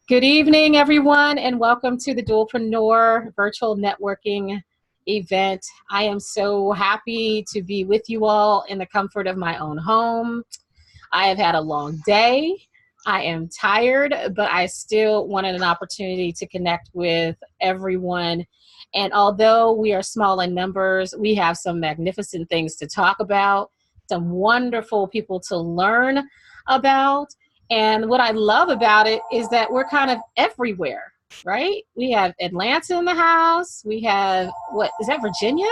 Good evening, everyone, and welcome to the DUALpreneur virtual networking event. I am so happy to be with you all in the comfort of my own home. I have had a long day. I am tired, but I still wanted an opportunity to connect with everyone. And although we are small in numbers, we have some magnificent things to talk about, some wonderful people to learn about. And what I love about it is that we're kind of everywhere, right? We have Atlanta in the house. We have, what, is that Virginia?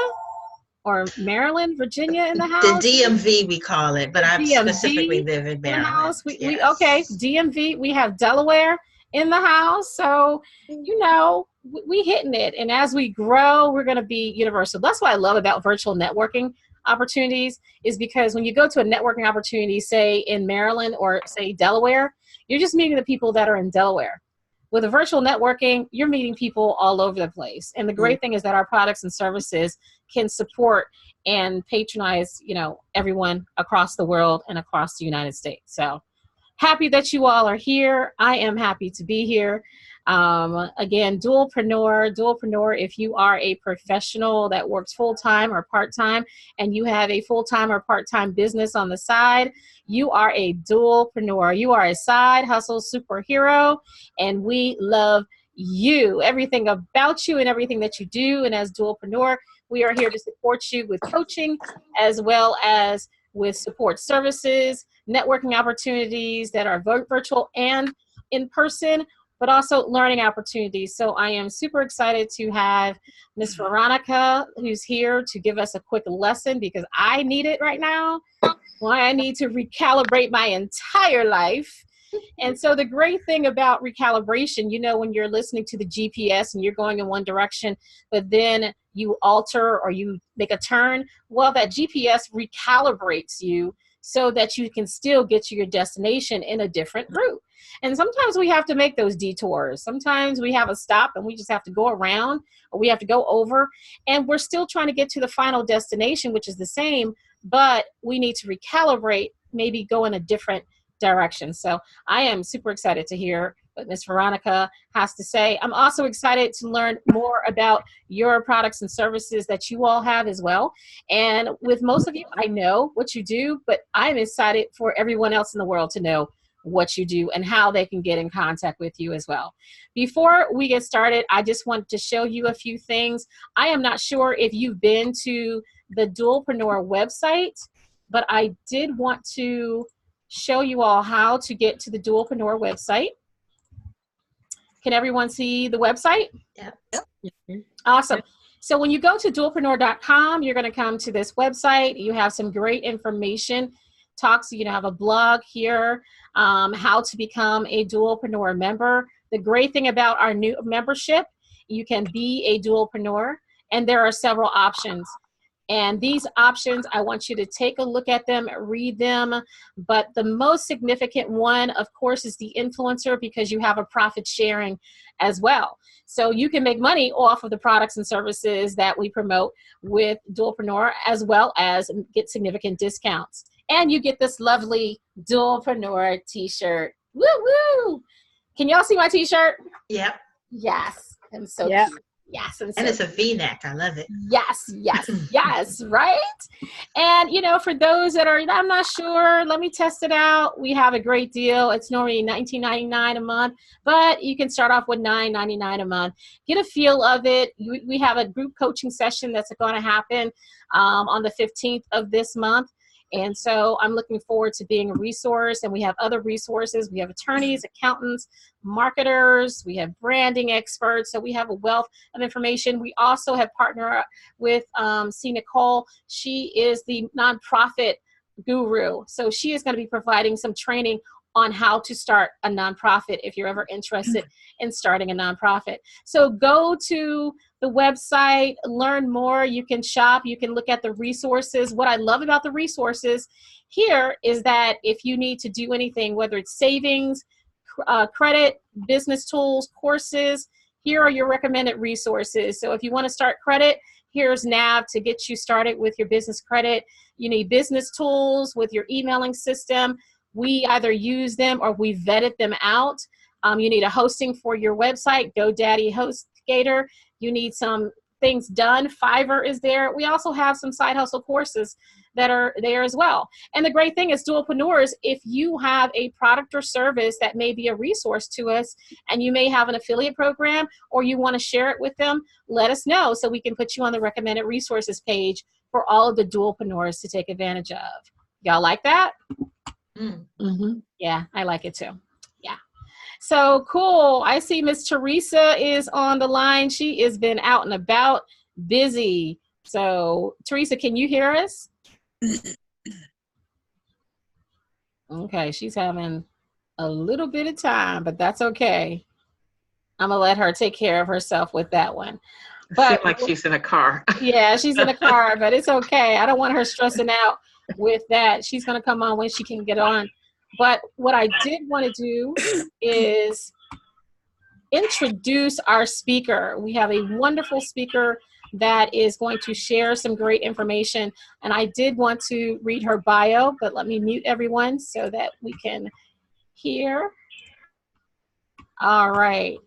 Or Maryland, Virginia in the The house? DMV, we call it, but I specifically live in in the Maryland. house. Okay, DMV. We have Delaware in the house. So, we hitting it. And as we grow, we're going to be universal. That's what I love about virtual networking opportunities, is because when you go to a networking opportunity, say in Maryland or say Delaware, you're just meeting the people that are in Delaware. With a virtual networking, you're meeting people all over the place. And the great thing is that our products and services can support and patronize, everyone across the world and across the United States. So happy that you all are here. I am happy to be here. Again, DUALpreneur, if you are a professional that works full-time or part-time and you have a full-time or part-time business on the side, you are a DUALpreneur. You are a side hustle superhero, and we love you, everything about you and everything that you do. And as DUALpreneur, we are here to support you with coaching as well as with support services, networking opportunities that are virtual and in person, but also learning opportunities. So I am super excited to have Miss Veronica, who's here to give us a quick lesson, because I need it right now. Well, I need to recalibrate my entire life. And so the great thing about recalibration, when you're listening to the GPS and you're going in one direction, but then you alter or you make a turn, well, that GPS recalibrates you so that you can still get to your destination in a different route. And sometimes we have to make those detours. Sometimes we have a stop and we just have to go around, or we have to go over, and we're still trying to get to the final destination, which is the same, but we need to recalibrate, maybe go in a different direction. So I am super excited to hear what Miss Veronica has to say. I'm also excited to learn more about your products and services that you all have as well. And with most of you, I know what you do, but I'm excited for everyone else in the world to know what you do and how they can get in contact with you as well. Before we get started, I just want to show you a few things. I am not sure if you've been to the DUALpreneur website, but I did want to show you all how to get to the DUALpreneur website. Can everyone see the website? Yep. Awesome. So when you go to DUALpreneur.com, you're going to come to this website. You have some great information. Talks, have a blog here, how to become a DUALpreneur member. The great thing about our new membership, you can be a DUALpreneur, and there are several options. And these options, I want you to take a look at them, read them. But the most significant one, of course, is the influencer, because you have a profit sharing as well. So you can make money off of the products and services that we promote with DUALpreneur, as well as get significant discounts. And you get this lovely DUALpreneur t-shirt. Woo woo! Can y'all see my t-shirt? Yep. Yes. And so cute. Yes. And it's a V-neck. I love it. Yes, right? And, for those that are, I'm not sure, let me test it out. We have a great deal. It's normally $19.99 a month, but you can start off with $9.99 a month. Get a feel of it. We have a group coaching session that's going to happen on the 15th of this month. And so I'm looking forward to being a resource, and we have other resources. We have attorneys, accountants, marketers, we have branding experts. So we have a wealth of information. We also have partnered with C. Nicole. She is the nonprofit guru. So she is going to be providing some training on how to start a nonprofit if you're ever interested in starting a nonprofit. So go to the website, learn more. You can shop, you can look at the resources. What I love about the resources here is that if you need to do anything, whether it's savings, credit, business tools, courses, here are your recommended resources. So if you want to start credit, here's NAV to get you started with your business credit. You need business tools with your emailing system. We either use them or we vetted them out. You need a hosting for your website, GoDaddy HostGator. You need some things done. Fiverr is there. We also have some side hustle courses that are there as well. And the great thing is, DUALpreneurs, if you have a product or service that may be a resource to us, and you may have an affiliate program or you want to share it with them, let us know so we can put you on the recommended resources page for all of the DUALpreneurs to take advantage of. Y'all like that? Mm-hmm. Yeah, I like it too. Yeah. So cool. I see Miss Teresa is on the line. She has been out and about, busy. So Teresa, can you hear us? Okay, she's having a little bit of time, but that's okay. I'm gonna let her take care of herself with that one. But seems like she's in a car. Yeah, she's in a car, but it's okay. I don't want her stressing out with that. She's gonna come on when she can get on. But what I did want to do is introduce our speaker. We have a wonderful speaker that is going to share some great information. And I did want to read her bio, but let me mute everyone so that we can hear. All right.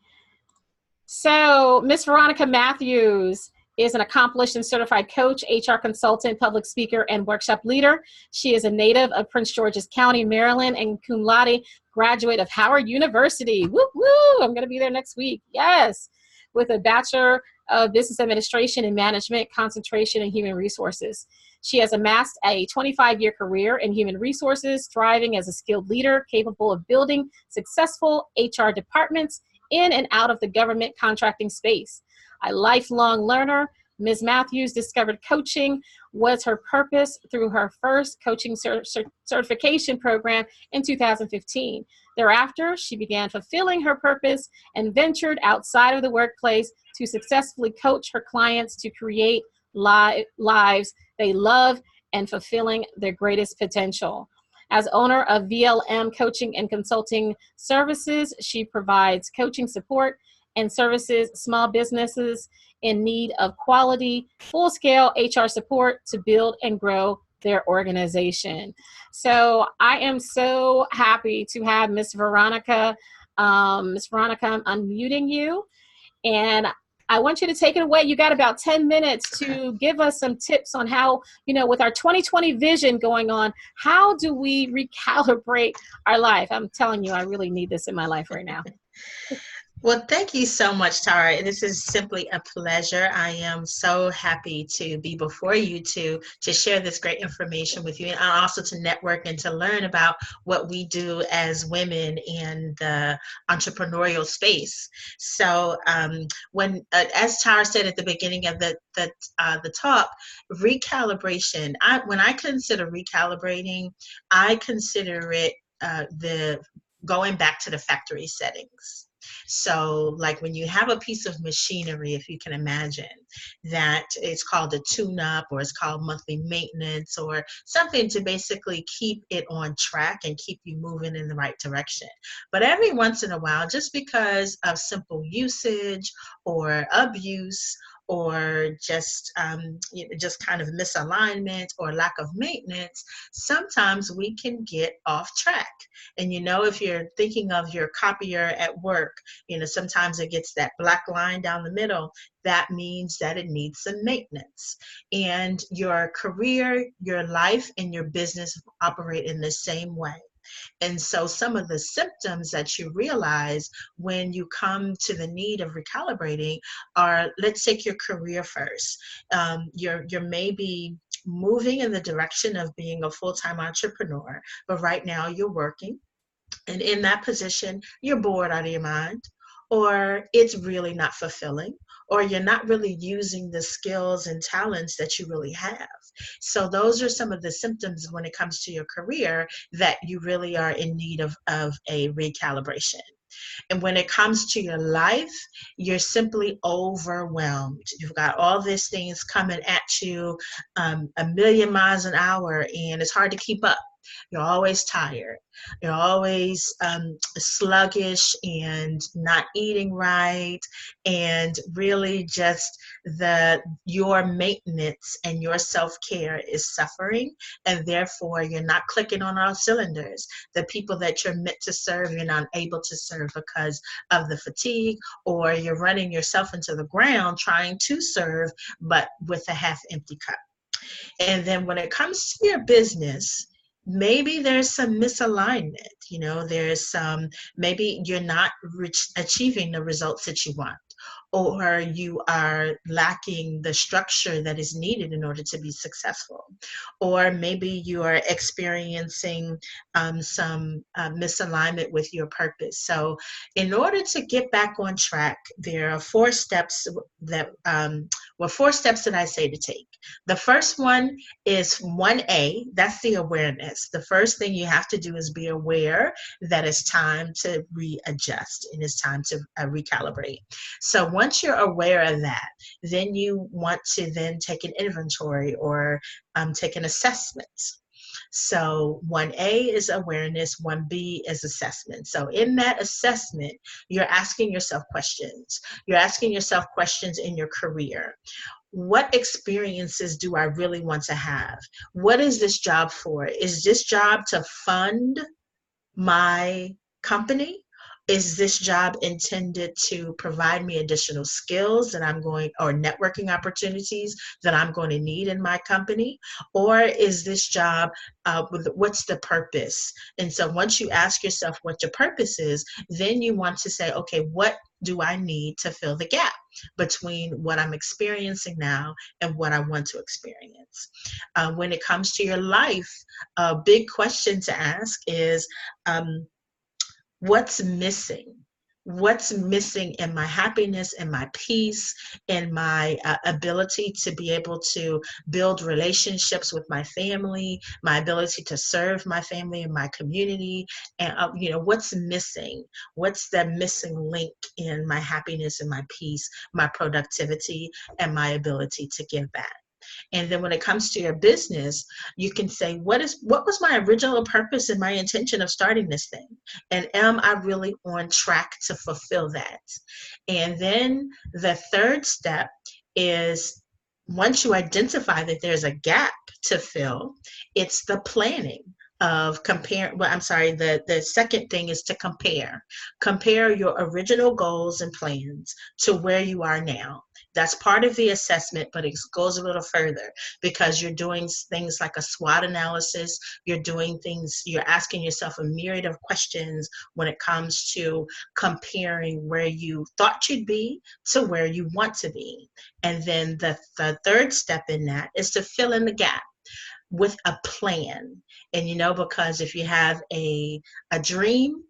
So Miss Veronica Matthews is an accomplished and certified coach, HR consultant, public speaker, and workshop leader. She is a native of Prince George's County, Maryland, and cum laude graduate of Howard University. Woo woo! I'm going to be there next week. Yes, with a Bachelor of Business Administration and Management, concentration in human resources. She has amassed a 25-year career in human resources, thriving as a skilled leader, capable of building successful HR departments in and out of the government contracting space. A lifelong learner, Ms. Matthews discovered coaching was her purpose through her first coaching certification program in 2015. Thereafter, she began fulfilling her purpose and ventured outside of the workplace to successfully coach her clients to create lives they love and fulfilling their greatest potential. As owner of VLM Coaching and Consulting Services, she provides coaching support and services small businesses in need of quality, full-scale HR support to build and grow their organization. So I am so happy to have Miss Veronica. Miss Veronica, I'm unmuting you, and I want you to take it away. You got about 10 minutes to give us some tips on how, with our 2020 vision going on, how do we recalibrate our life? I'm telling you, I really need this in my life right now. Well, thank you so much, Tara. This is simply a pleasure. I am so happy to be before you to share this great information with you, and also to network and to learn about what we do as women in the entrepreneurial space. So when, as Tara said at the beginning of the talk, recalibration, when I consider recalibrating, I consider it the going back to the factory settings. So like when you have a piece of machinery, if you can imagine, that it's called a tune-up or it's called monthly maintenance or something to basically keep it on track and keep you moving in the right direction. But every once in a while, just because of simple usage or abuse or just kind of misalignment or lack of maintenance, sometimes we can get off track. And if you're thinking of your copier at work, sometimes it gets that black line down the middle. That means that it needs some maintenance. And your career, your life, and your business operate in the same way. And so some of the symptoms that you realize when you come to the need of recalibrating are, let's take your career first. You're maybe moving in the direction of being a full-time entrepreneur, but right now you're working. And in that position, you're bored out of your mind, or it's really not fulfilling, or you're not really using the skills and talents that you really have. So those are some of the symptoms when it comes to your career that you really are in need of a recalibration. And when it comes to your life, you're simply overwhelmed. You've got all these things coming at you 1,000,000 miles an hour, and it's hard to keep up. You're always tired. You're always sluggish and not eating right, and really just your maintenance and your self-care is suffering, and therefore you're not clicking on all cylinders. The people that you're meant to serve, you're not able to serve because of the fatigue, or you're running yourself into the ground trying to serve, but with a half empty cup. And then when it comes to your business, maybe there's some misalignment. There's maybe you're not achieving the results that you want, or you are lacking the structure that is needed in order to be successful, or maybe you are experiencing some misalignment with your purpose. So in order to get back on track, there are four steps that I say to take. The first one is 1A, that's the awareness. The first thing you have to do is be aware that it's time to readjust and it's time to recalibrate. So once you're aware of that, then you want to then take an inventory or take an assessment. So 1A is awareness, 1B is assessment. So in that assessment, you're asking yourself questions. You're asking yourself questions in your career. What experiences do I really want to have? What is this job for? Is this job to fund my company? Is this job intended to provide me additional skills that or networking opportunities that I'm going to need in my company? Or is this job, what's the purpose? And so once you ask yourself what your purpose is, then you want to say, okay, what do I need to fill the gap between what I'm experiencing now and what I want to experience? When it comes to your life, a big question to ask is, what's missing? What's missing in my happiness and my peace and my ability to be able to build relationships with my family, my ability to serve my family and my community? And what's missing? What's the missing link in my happiness and my peace, my productivity, and my ability to give back? And then when it comes to your business, you can say, what was my original purpose and my intention of starting this thing? And am I really on track to fulfill that? And then the third step is, once you identify that there's a gap to fill, it's the planning of compare. Well, I'm sorry, the second thing is to compare. Compare your original goals and plans to where you are now. That's part of the assessment, but it goes a little further, because you're doing things like a SWOT analysis. You're asking yourself a myriad of questions when it comes to comparing where you thought you'd be to where you want to be. And then the third step in that is to fill in the gap with a plan. And because if you have a dream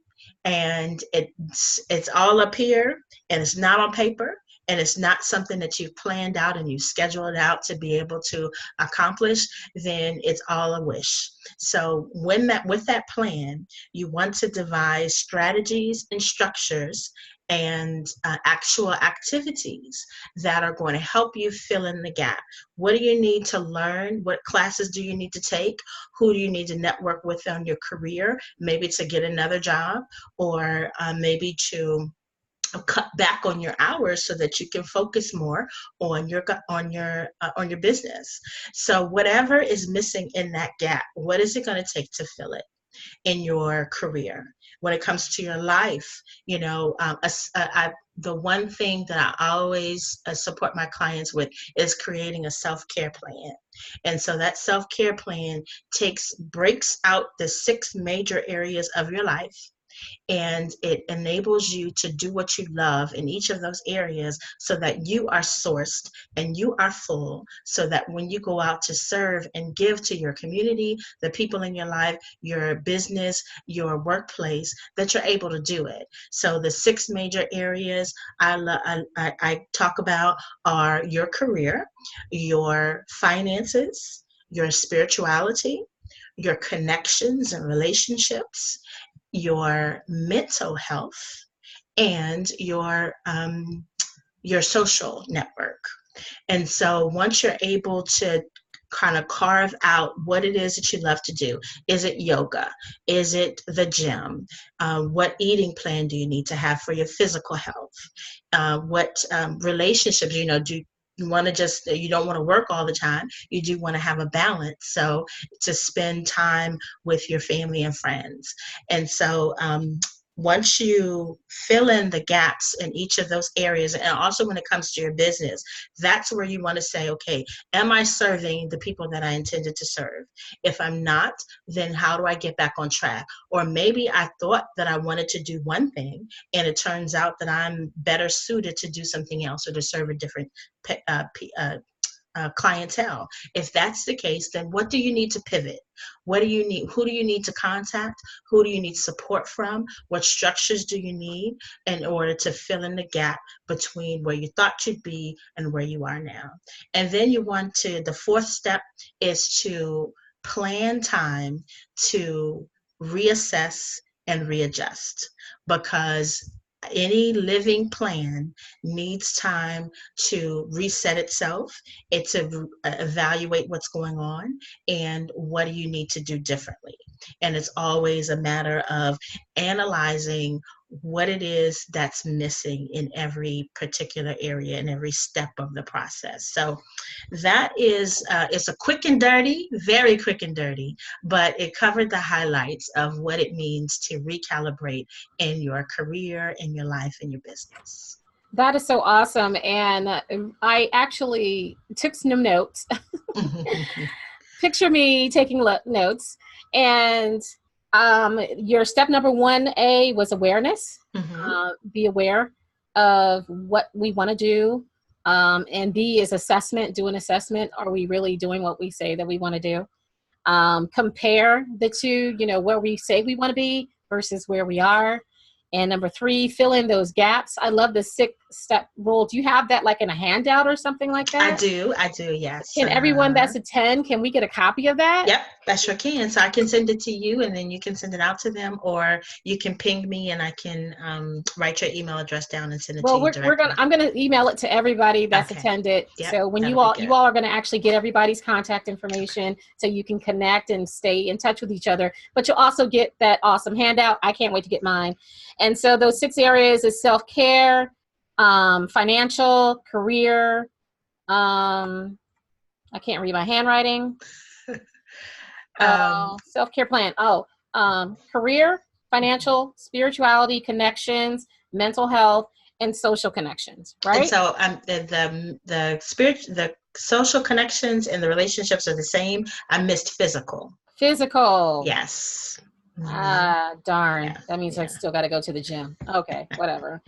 and it's all up here and it's not on paper, and it's not something that you've planned out and you schedule it out to be able to accomplish, then it's all a wish. So with that plan, you want to devise strategies and structures and actual activities that are going to help you fill in the gap. What do you need to learn? What classes do you need to take? Who do you need to network with on your career? Maybe to get another job, or maybe to cut back on your hours so that you can focus more on your business. So whatever is missing in that gap, what is it going to take to fill it in your career? When it comes to your life, the one thing that I always support my clients with is creating a self-care plan. And so that self-care plan breaks out the 6 major areas of your life, and it enables you to do what you love in each of those areas, so that you are sourced and you are full, so that when you go out to serve and give to your community, the people in your life, your business, your workplace, that you're able to do it. So the 6 major areas I talk about are your career, your finances, your spirituality, your connections and relationships, your mental health, and your social network. And so once you're able to kind of carve out what it is that you love to do. Is it yoga? Is it the gym? What eating plan do you need to have for your physical health? What relationships, do you want to just, you don't want to work all the time. You do want to have a balance. So to spend time with your family and friends. And so once you fill in the gaps in each of those areas, and also when it comes to your business, that's where you want to say, okay, am I serving the people that I intended to serve? If I'm not, then how do I get back on track? Or maybe I thought that I wanted to do one thing, and it turns out that I'm better suited to do something else or to serve a different clientele. If that's the case, then what do you need to pivot? What do you need? Who do you need to contact? Who do you need support from? What structures do you need in order to fill in the gap between where you thought you'd be and where you are now? And then the fourth step is to plan time to reassess and readjust, because any living plan needs time to reset itself. It's to evaluate what's going on and what do you need to do differently. And it's always a matter of analyzing what it is that's missing in every particular area and every step of the process. So that is, it's a quick and dirty, very quick and dirty, but it covered the highlights of what it means to recalibrate in your career, in your life, in your business. That is so awesome. And I actually took some notes. Picture me taking notes. And your step number 1A was awareness. Be aware of what we want to do. And B is assessment. Do an assessment. Are we really doing what we say that we want to do? Compare the two, where we say we want to be versus where we are. And number 3, fill in those gaps. I love the 6-step rule. Do you have that like in a handout or something like that? I do, yes. Can everyone that's attend, can we get a copy of that? Yep, I sure can. So I can send it to you, and then you can send it out to them, or you can ping me and I can write your email address down and send it to you directly. I'm gonna email it to everybody that's attended. Yep, so when you all are gonna actually get everybody's contact information so you can connect and stay in touch with each other. But you'll also get that awesome handout. I can't wait to get mine. And so those 6 areas is self-care, financial, career, I can't read my handwriting. Self-care plan. Career, financial, spirituality, connections, mental health, and social connections, right? And so the social connections and the relationships are the same. I missed physical. Physical. Yes. Darn. Yeah, that means I still got to go to the gym. Okay, whatever.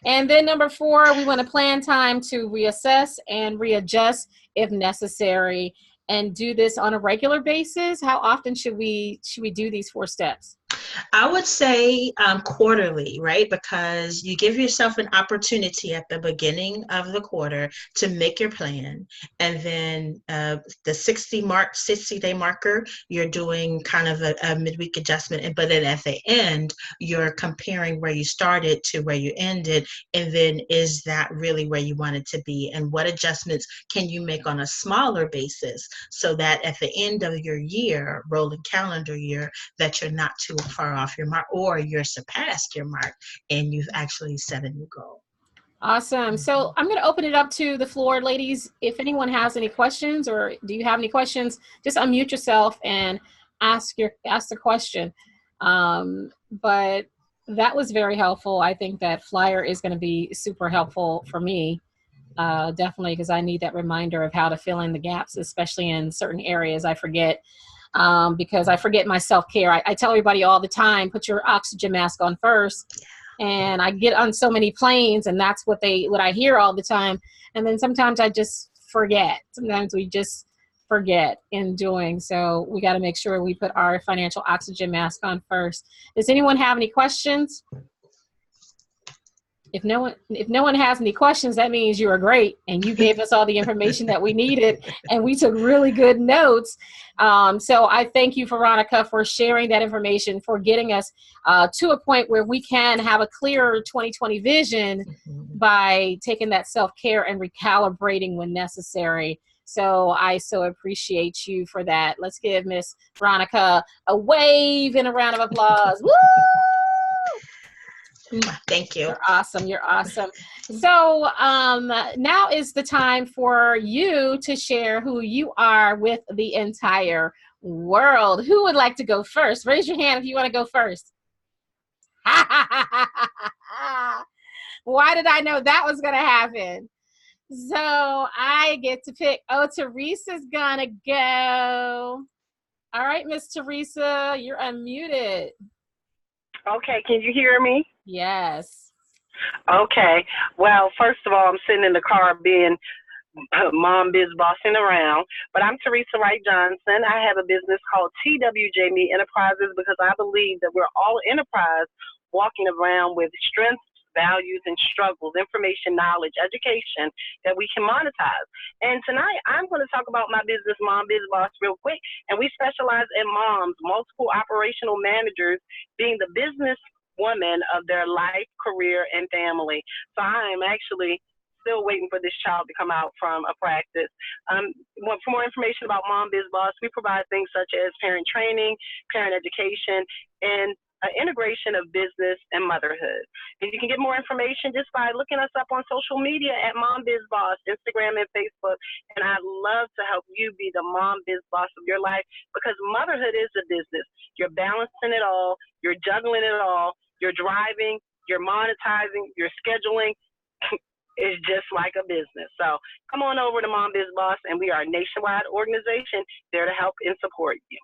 And then number 4, we want to plan time to reassess and readjust if necessary, and do this on a regular basis. How often should we do these 4 steps? I would say quarterly, right? Because you give yourself an opportunity at the beginning of the quarter to make your plan. And then the 60-day marker, you're doing kind of a midweek adjustment. But then at the end, you're comparing where you started to where you ended. And then is that really where you want it to be? And what adjustments can you make on a smaller basis so that at the end of your year, rolling calendar year, that you're not too far off your mark, or you're surpassed your mark and you've actually set a new goal. Awesome. So I'm going to open it up to the floor, ladies. If anyone has any questions, or do you have any questions, just unmute yourself and ask the question. But that was very helpful. I think that flyer is going to be super helpful for me, definitely, because I need that reminder of how to fill in the gaps, especially in certain areas I forget. Because I forget my self-care. I tell everybody all the time, put your oxygen mask on first. And I get on so many planes, and that's what I hear all the time. And then sometimes I just forget. Sometimes we just forget in doing. So we got to make sure we put our financial oxygen mask on first. Does anyone have any questions? If no one has any questions, that means you are great and you gave us all the information that we needed, and we took really good notes. So I thank you, Veronica, for sharing that information, for getting us to a point where we can have a clearer 2020 vision by taking that self-care and recalibrating when necessary. So I so appreciate you for that. Let's give Miss Veronica a wave and a round of applause. Woo! Thank you. You're awesome. You're awesome. So now is the time for you to share who you are with the entire world. Who would like to go first? Raise your hand if you want to go first. Why did I know that was going to happen? So I get to pick. Oh, Teresa's going to go. All right, Miss Teresa, you're unmuted. Okay, can you hear me? Yes. Okay. Well, first of all, I'm sitting in the car being mom biz bossing around, but I'm Teresa Wright Johnson. I have a business called TWJ Me Enterprises because I believe that we're all enterprise walking around with strengths, values, and struggles, information, knowledge, education that we can monetize. And tonight I'm going to talk about my business, Mom Biz Boss, real quick. And we specialize in moms, multiple operational managers being the business woman of their life, career, and family. So I am actually still waiting for this child to come out from a practice. For more information about Mom Biz Boss, we provide things such as parent training, parent education, and integration of business and motherhood. And you can get more information just by looking us up on social media at Mom Biz Boss, Instagram and Facebook. And I'd love to help you be the Mom Biz Boss of your life, because motherhood is a business. You're balancing it all, you're juggling it all, you're driving, you're monetizing, you're scheduling. It's just like a business. So come on over to Mom Biz Boss, and we are a nationwide organization there to help and support you.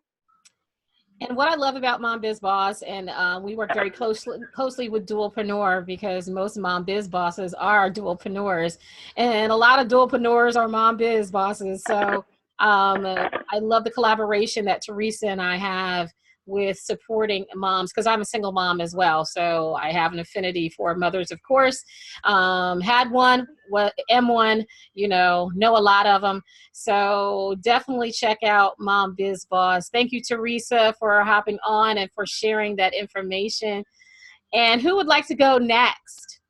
And what I love about Mom Biz Boss, and we work very closely with DUALpreneur, because most Mom Biz Bosses are DUALpreneurs, and a lot of DUALpreneurs are Mom Biz Bosses. So I love the collaboration that Teresa and I have with supporting moms, because I'm a single mom as well. So I have an affinity for mothers, of course. Had one, am one, know a lot of them. So definitely check out Mom Biz Boss. Thank you, Teresa, for hopping on and for sharing that information. And who would like to go next?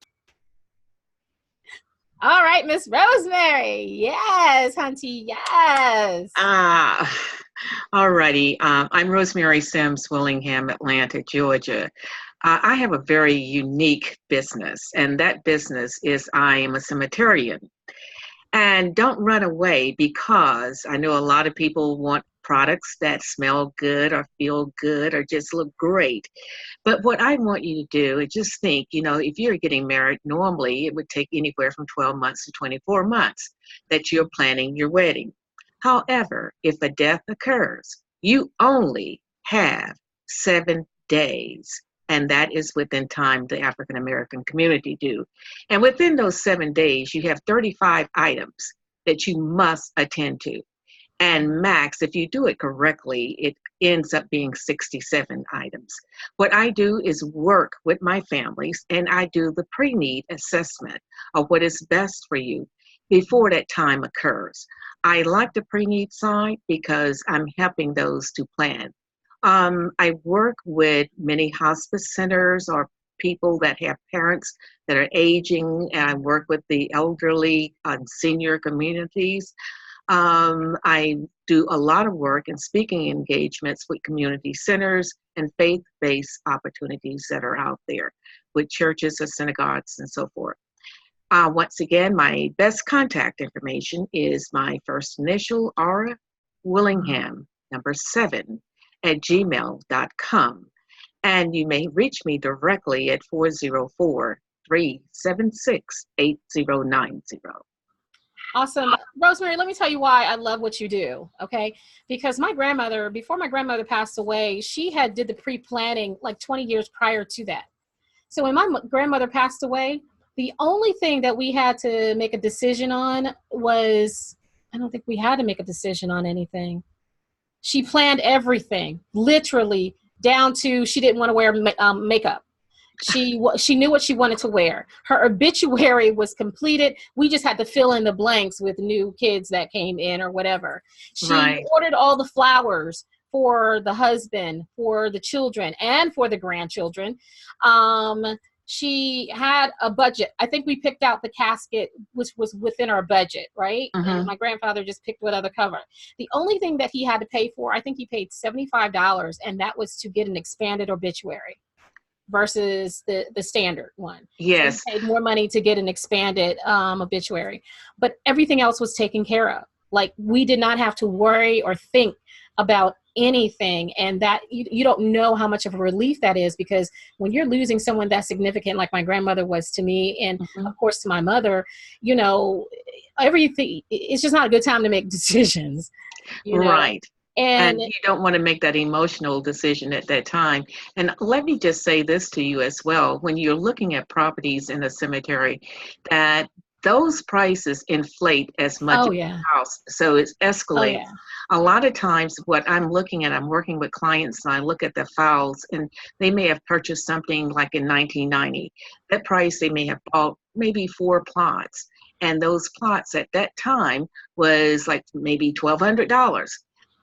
All right, Miss Rosemary. Yes, Hunty, yes. All righty. I'm Rosemary Sims, Willingham, Atlanta, Georgia. I have a very unique business, and that business is I am a cemeterian. And don't run away, because I know a lot of people want products that smell good or feel good or just look great. But what I want you to do is just think, if you're getting married, normally it would take anywhere from 12 months to 24 months that you're planning your wedding. However, if a death occurs, you only have 7 days, and that is within time the African American community do. And within those 7 days, you have 35 items that you must attend to. And max, if you do it correctly, it ends up being 67 items. What I do is work with my families, and I do the pre-need assessment of what is best for you before that time occurs. I like the pre-need side because I'm helping those to plan. I work with many hospice centers or people that have parents that are aging, and I work with the elderly senior communities. I do a lot of work in speaking engagements with community centers and faith-based opportunities that are out there with churches or synagogues and so forth. Once again, my best contact information is my first initial, Aura Willingham, 7 at gmail.com. And you may reach me directly at 404-376-8090. Awesome. Rosemary, let me tell you why I love what you do, okay? Because my grandmother, before my grandmother passed away, she did the pre-planning like 20 years prior to that. So when my grandmother passed away, the only thing that we had to make a decision on was, I don't think we had to make a decision on anything. She planned everything, literally down to she didn't want to wear makeup. She knew what she wanted to wear. Her obituary was completed. We just had to fill in the blanks with new kids that came in or whatever. She ordered all the flowers for the husband, for the children, and for the grandchildren. she had a budget. I think we picked out the casket, which was within our budget, right? And my grandfather just picked what other cover. The only thing that he had to pay for, I think he paid $75, and that was to get an expanded obituary versus the standard one. Yes. So he paid more money to get an expanded obituary, but everything else was taken care of. Like, we did not have to worry or think about anything. And that you don't know how much of a relief that is, because when you're losing someone that significant, like my grandmother was to me, and of course to my mother, you know, everything, it's just not a good time to make decisions, you know? Right. And you don't want to make that emotional decision at that time. And let me just say this to you as well. When you're looking at properties in a cemetery, that those prices inflate as much as the house. So it's escalates. A lot of times what I'm looking at, I'm working with clients and I look at the files, and they may have purchased something like in 1990. That price, they may have bought maybe 4 plots. And those plots at that time was like maybe $1,200.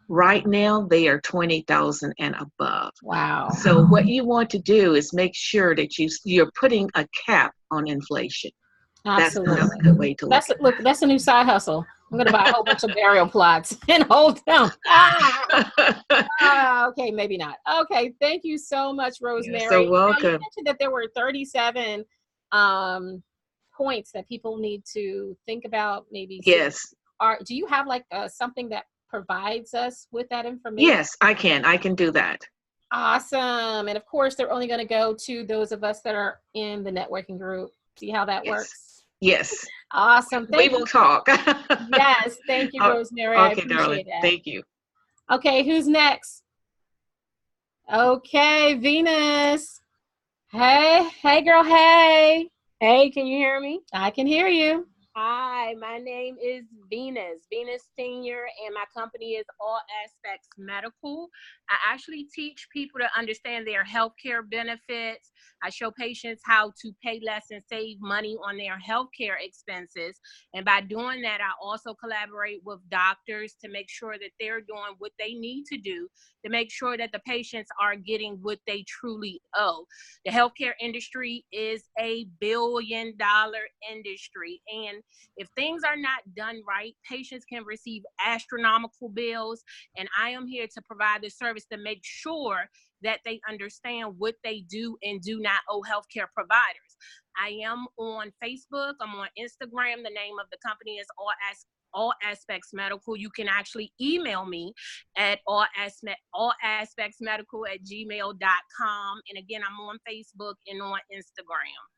Right now, they are $20,000 and above. Wow. So what you want to do is make sure that you're putting a cap on inflation. Absolutely. That's a good way to look. Look, that's a new side hustle. I'm going to buy a whole bunch of burial plots and hold them. Okay, maybe not. Okay, thank you so much, Rosemary. You're so welcome. Now, you mentioned that there were 37 points that people need to think about. Maybe. Yes. Do you have like something that provides us with that information? Yes, I can do that. Awesome. And of course, they're only going to go to those of us that are in the networking group. See how that works? Yes. Awesome. We will talk. Yes. Thank you, Rosemary. I appreciate darling. that. Thank you. Okay, who's next? Okay, Venus. Hey, girl. Hey. Hey, can you hear me? I can hear you. Hi, my name is Venus Senior, and my company is All Aspects Medical. I actually teach people to understand their healthcare benefits. I show patients how to pay less and save money on their healthcare expenses. And by doing that, I also collaborate with doctors to make sure that they're doing what they need to do to make sure that the patients are getting what they truly owe. The healthcare industry is a billion-dollar industry, and if things are not done right, patients can receive astronomical bills, and I am here to provide the service to make sure that they understand what they do and do not owe healthcare providers. I am on Facebook, I'm on Instagram. The name of the company is All Aspects Medical. You can actually email me at allaspectsmedical@gmail.com. And again, I'm on Facebook and on Instagram.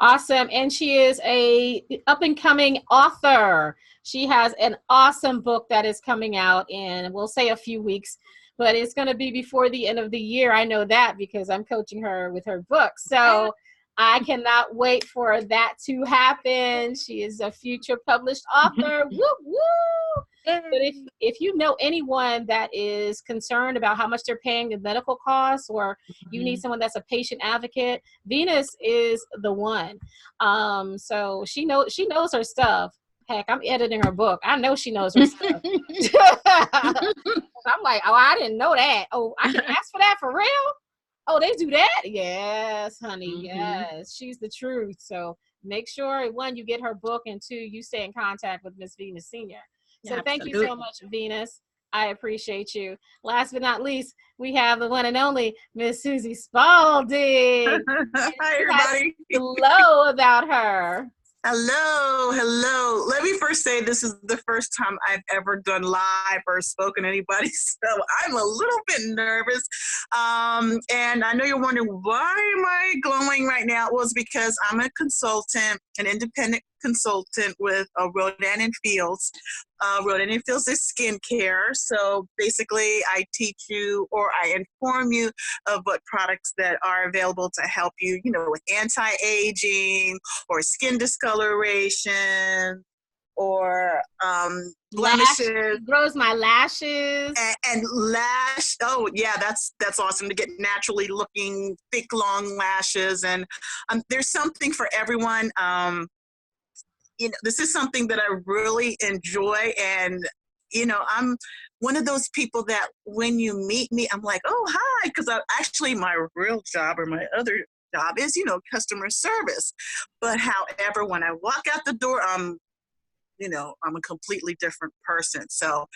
Awesome. And she is a up-and-coming author. She has an awesome book that is coming out in, we'll say, a few weeks, but it's going to be before the end of the year. I know that because I'm coaching her with her book. So I cannot wait for that to happen. She is a future published author. Woo, woo. But if you know anyone that is concerned about how much they're paying the medical costs, or you need someone that's a patient advocate, Venus is the one. So she knows her stuff. Heck, I'm editing her book. I know she knows her stuff. I'm like, oh, I didn't know that. Oh, I can ask for that for real? Oh, they do that? Yes, honey. Yes, she's the truth. So make sure, one, you get her book, and two, you stay in contact with Miss Venus Senior. So thank you so much, Venus. I appreciate you. Last but not least, we have the one and only Miss Susie Spalding. Hi, everybody. Hello about her. Hello. Let me first say this is the first time I've ever done live or spoken to anybody, so I'm a little bit nervous. And I know you're wondering, why am I glowing right now? Well, it's because I'm a consultant, an independent consultant with Rodan & Fields. Rodan & Fields is skincare. So basically, I teach you, or I inform you of what products that are available to help you, with anti-aging or skin discoloration or blemishes. Grows my lashes. And lash. Oh, yeah, that's awesome to get naturally looking, thick, long lashes. And there's something for everyone. This is something that I really enjoy, and I'm one of those people that when you meet me, I'm like, oh, hi, because my real job, or my other job is, customer service. But however, when I walk out the door, I'm a completely different person. So,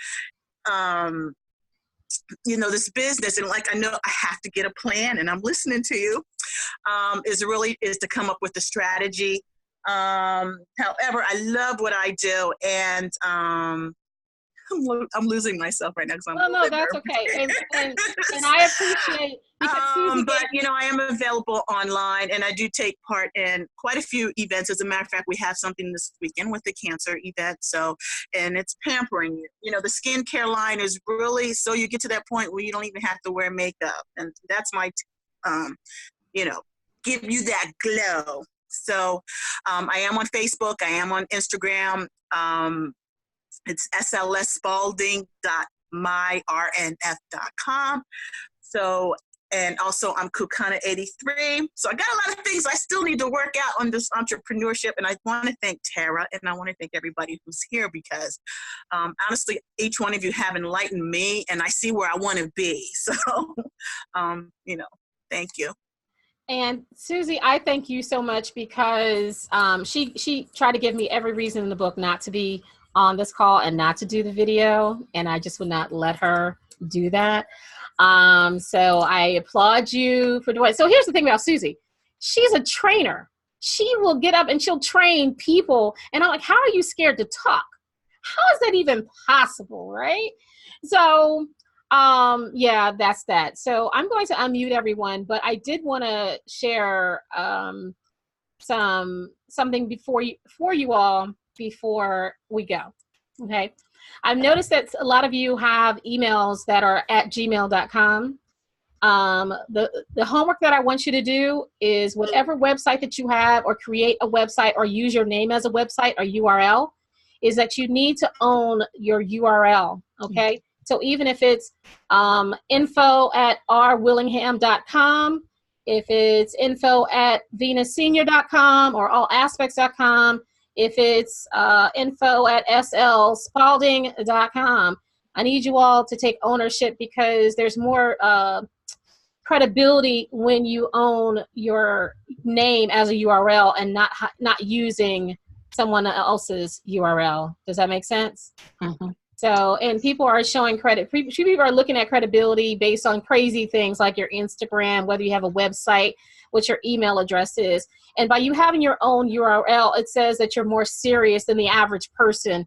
this business, and like, I know I have to get a plan, and I'm listening to you, is to come up with a strategy. However, I love what I do, and I'm losing myself right now because I'm. No, that's okay, and I appreciate because Susie. But I am available online, and I do take part in quite a few events. As a matter of fact, we have something this weekend with the cancer event. So, and it's pampering you. The skincare line is really so you get to that point where you don't even have to wear makeup, and that's my, give you that glow. So, I am on Facebook. I am on Instagram. It's slsspalding.myrnf.com. So, and also I'm Kukana83. So I got a lot of things I still need to work out on this entrepreneurship. And I want to thank Tara, and I want to thank everybody who's here because honestly, each one of you have enlightened me, and I see where I want to be. So, thank you. And Susie, I thank you so much because she tried to give me every reason in the book not to be on this call and not to do the video, and I just would not let her do that. So I applaud you for doing it. So here's the thing about Susie. She's a trainer. She will get up and she'll train people. And I'm like, how are you scared to talk? How is that even possible, right? So yeah, that's that. So I'm going to unmute everyone, but I did want to share something for you all before we go. Okay. I've noticed that a lot of you have emails that are at gmail.com. The homework that I want you to do is whatever website that you have, or create a website, or use your name as a website or URL, is that you need to own your URL. Okay. So even if it's info@rwillingham.com, if it's info@venussenior.com or allaspects.com, if it's info@slspalding.com, I need you all to take ownership because there's more credibility when you own your name as a URL and not using someone else's URL. Does that make sense? Mm-hmm. So, and people are showing credit. People are looking at credibility based on crazy things like your Instagram, whether you have a website, what your email address is. And by you having your own URL, it says that you're more serious than the average person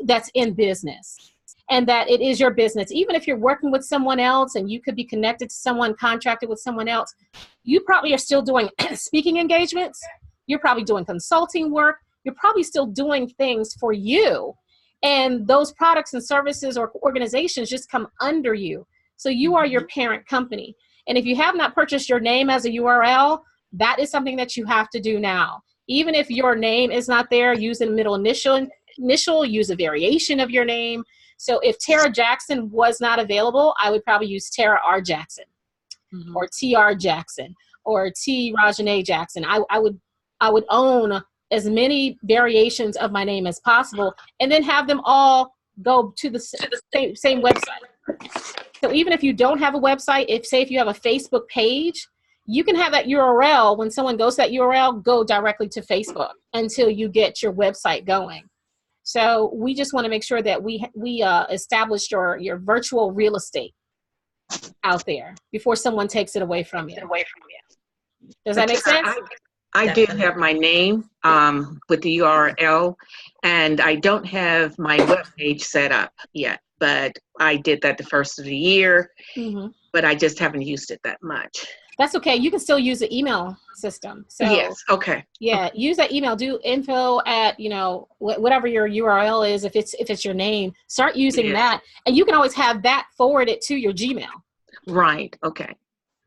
that's in business, and that it is your business. Even if you're working with someone else and you could be connected to someone, contracted with someone else, you probably are still doing speaking engagements. You're probably doing consulting work. You're probably still doing things for you. And those products and services or organizations just come under you. So you are your parent company. And if you have not purchased your name as a URL, that is something that you have to do now. Even if your name is not there, use the middle initial, use a variation of your name. So if Tara Jackson was not available, I would probably use Tara R. Jackson, or T.R. Jackson, or T. Rajane Jackson. I would own as many variations of my name as possible, and then have them all go to the same website. So even if you don't have a website, if you have a Facebook page, you can have that URL. When someone goes to that URL, go directly to Facebook until you get your website going. So we just want to make sure that we established your virtual real estate out there before someone takes it away from you. Does that make sense? I do have my name with the URL, and I don't have my webpage set up yet, but I did that the first of the year, but I just haven't used it that much. That's okay. You can still use the email system. So yes, okay. Yeah, use that email. Do info at, whatever your URL is. If it's your name, start using that, and you can always have that forwarded to your Gmail. Right. Okay.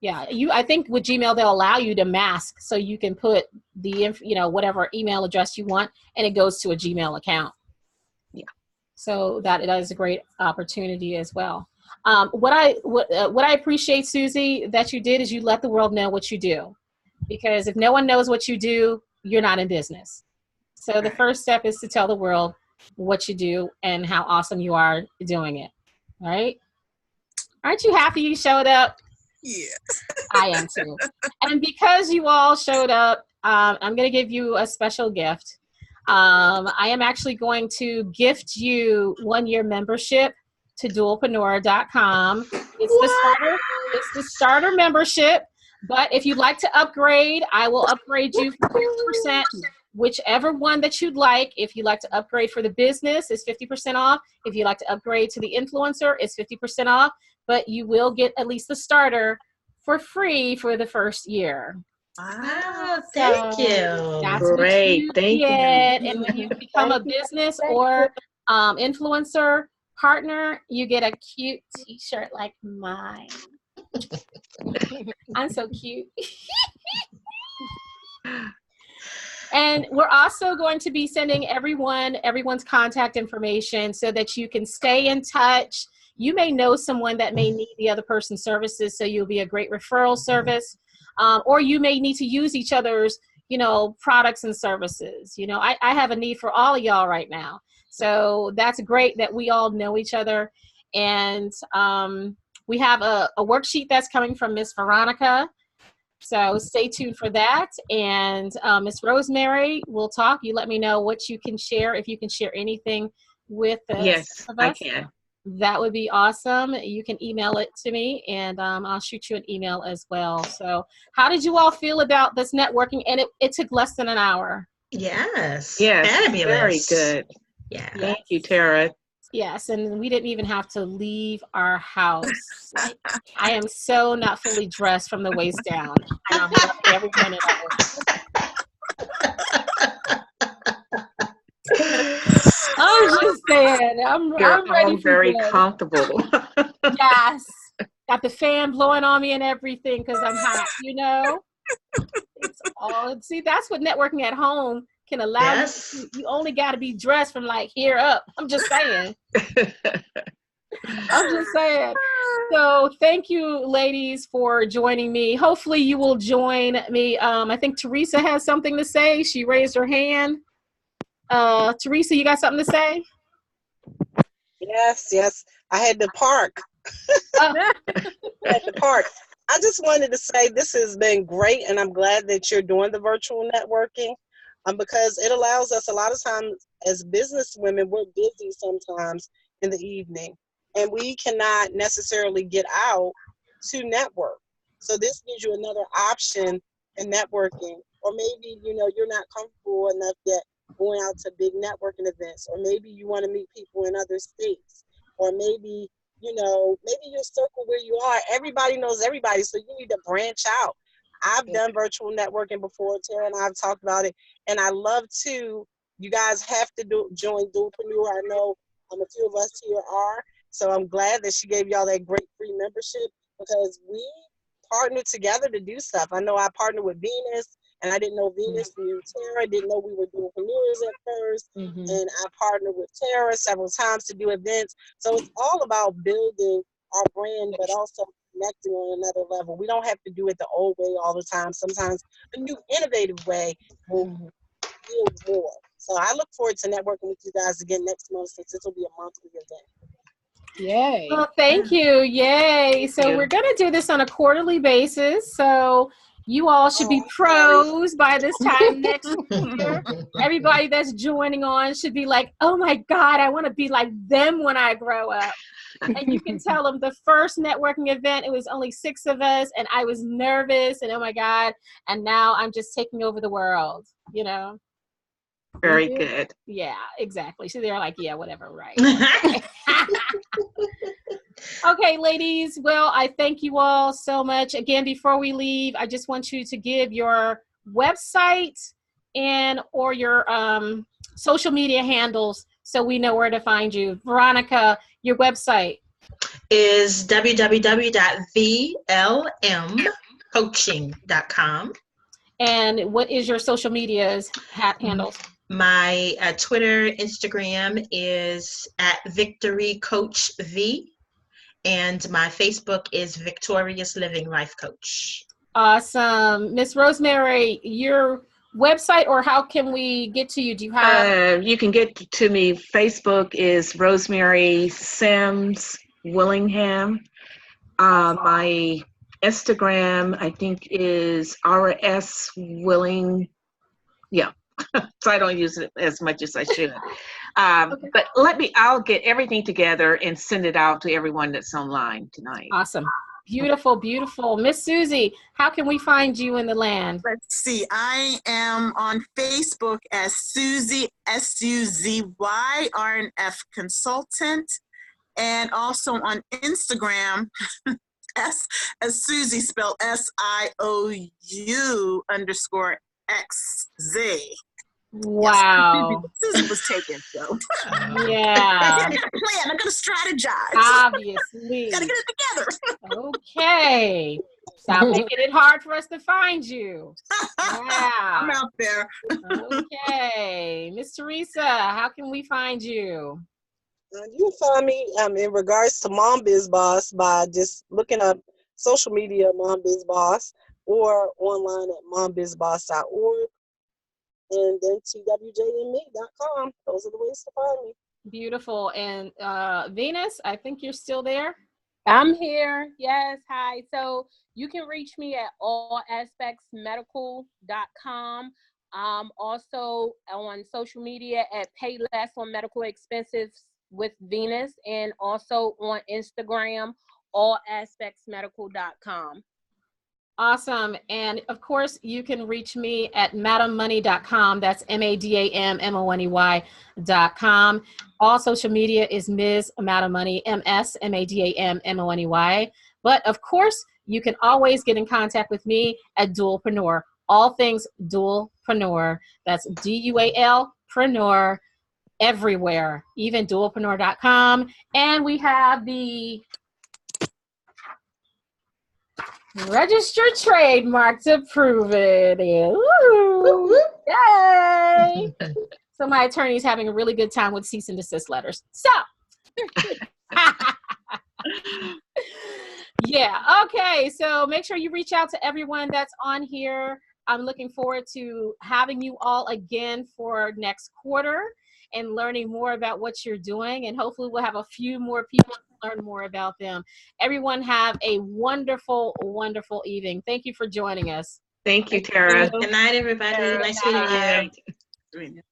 Yeah, I think with Gmail they'll allow you to mask, so you can put the whatever email address you want, and it goes to a Gmail account. Yeah. So that is a great opportunity as well. What I appreciate, Susie, that you did is you let the world know what you do, because if no one knows what you do, you're not in business. So the first step is to tell the world what you do and how awesome you are doing it. All right? Aren't you happy you showed up? Yeah. I am too. And because you all showed up, I'm going to give you a special gift. I am actually going to gift you 1-year membership to DUALpreneur.com. It's the starter membership, but if you'd like to upgrade, I will upgrade you for 50%, whichever one that you'd like. If you'd like to upgrade for the business, it's 50% off. If you'd like to upgrade to the influencer, it's 50% off, but you will get at least the starter for free for the first year. Wow, thank you. That's Great, what thank you get. you. And when you become a business or influencer partner, you get a cute t-shirt like mine. I'm so cute. And we're also going to be sending everyone's contact information so that you can stay in touch. You may know someone that may need the other person's services, so you'll be a great referral service. Or you may need to use each other's, products and services. I have a need for all of y'all right now. So that's great that we all know each other. And we have a worksheet that's coming from Miss Veronica. So stay tuned for that. And Miss Rosemary, we'll talk. You let me know what you can share, if you can share anything with the Yes, of I us. can. That would be awesome. You can email it to me, and I'll shoot you an email as well. So how did you all feel about this networking? And it took less than an hour. Yes. Yes, Fabulous. very good. Yeah. Thank you, Tara. Yes, and we didn't even have to leave our house. Like, I am so not fully dressed from the waist down, and I'm loving every minute of it. I'm just saying, I'm ready all for very good. comfortable. Yes, got the fan blowing on me and everything because I'm hot. It's all. See, that's what networking at home can allow you to do. You only got to be dressed from like here up. I'm just saying. So thank you, ladies, for joining me. Hopefully you will join me. I think Teresa has something to say. She raised her hand. Teresa, you got something to say? Yes. I had to park. I just wanted to say this has been great, and I'm glad that you're doing the virtual networking because it allows us, a lot of times as business women, we're busy sometimes in the evening, and we cannot necessarily get out to network. So this gives you another option in networking, or maybe, you're not comfortable enough yet going out to big networking events, or maybe you want to meet people in other states, or maybe maybe your circle where you are, everybody knows everybody, so you need to branch out. I've done virtual networking before. Tara and I have talked about it, and I love to. You guys have to join DUALpreneur. I know a few of us here are, so I'm glad that she gave y'all that great free membership because we partnered together to do stuff. I know I partnered with Venus, and I didn't know Venus knew Tara. Didn't know we were DUALpreneurs at first, and I partnered with Tara several times to do events. So it's all about building our brand, but also connecting on another level. We don't have to do it the old way all the time. Sometimes a new, innovative way will yield more. So I look forward to networking with you guys again next month, since this will be a monthly event. Yay. Well, thank you. Yay. So we're going to do this on a quarterly basis. So you all should be pros by this time next year. Everybody that's joining on should be like, oh my God, I want to be like them when I grow up. And you can tell them the first networking event, it was only 6 of us, and I was nervous, and oh my God, and now I'm just taking over the world, Very good. Yeah, exactly. So they're like, yeah, whatever, right. Okay, ladies. Well, I thank you all so much. Again, before we leave, I just want you to give your website or your social media handles so we know where to find you. Veronica, your website is www.DLMcoaching.com. And what is your social media's handles? My Twitter, Instagram is @VictoryCoachV, and my Facebook is Victorious Living Life Coach. Awesome. Miss Rosemary, your website, or how can we get to you? Do you have? You can get to me. Facebook is Rosemary Sims Willingham. My Instagram, I think, is RS Willing. Yeah. So I don't use it as much as I should. But I'll get everything together and send it out to everyone that's online tonight. Awesome. Beautiful, beautiful. Miss Susie, how can we find you in the land? Let's see. I am on Facebook as Suzy, S-U-Z-Y, RNF Consultant, and also on Instagram as Suzy, spelled SIOU_XZ. Wow. Yes, Susie was taken, so. Yeah. I got a plan. I'm going to strategize. Obviously. Got to get it together. Okay. Stop making it hard for us to find you. Yeah. I'm out there. Okay. Miss Teresa, how can we find you? You can find me in regards to Mom Biz Boss by just looking up social media Mom Biz Boss or online at mombizboss.org and then twjme.com. Those are the ways to find me. Beautiful. And Venus, I think you're still there. I'm here. Yes. Hi. So you can reach me at allaspectsmedical.com. Also on social media at Pay Less on Medical Expenses with Venus, and also on Instagram, allaspectsmedical.com. Awesome. And of course, you can reach me at madammoney.com. That's MADAMMONEY.com. All social media is Ms. Madam Money, MS, MADAMMONEY. But of course, you can always get in contact with me at DUALpreneur. All things DUALpreneur. That's DUALpreneur everywhere, even DUALpreneur.com. And we have the registered trademark to prove it. Ooh, yay! So my attorney's having a really good time with cease and desist letters. So, yeah, okay. So make sure you reach out to everyone that's on here. I'm looking forward to having you all again for next quarter and learning more about what you're doing. And hopefully we'll have a few more people to learn more about them. Everyone have a wonderful, wonderful evening. Thank you for joining us. Thank you, Tara. Good night, everybody. Nice meeting you.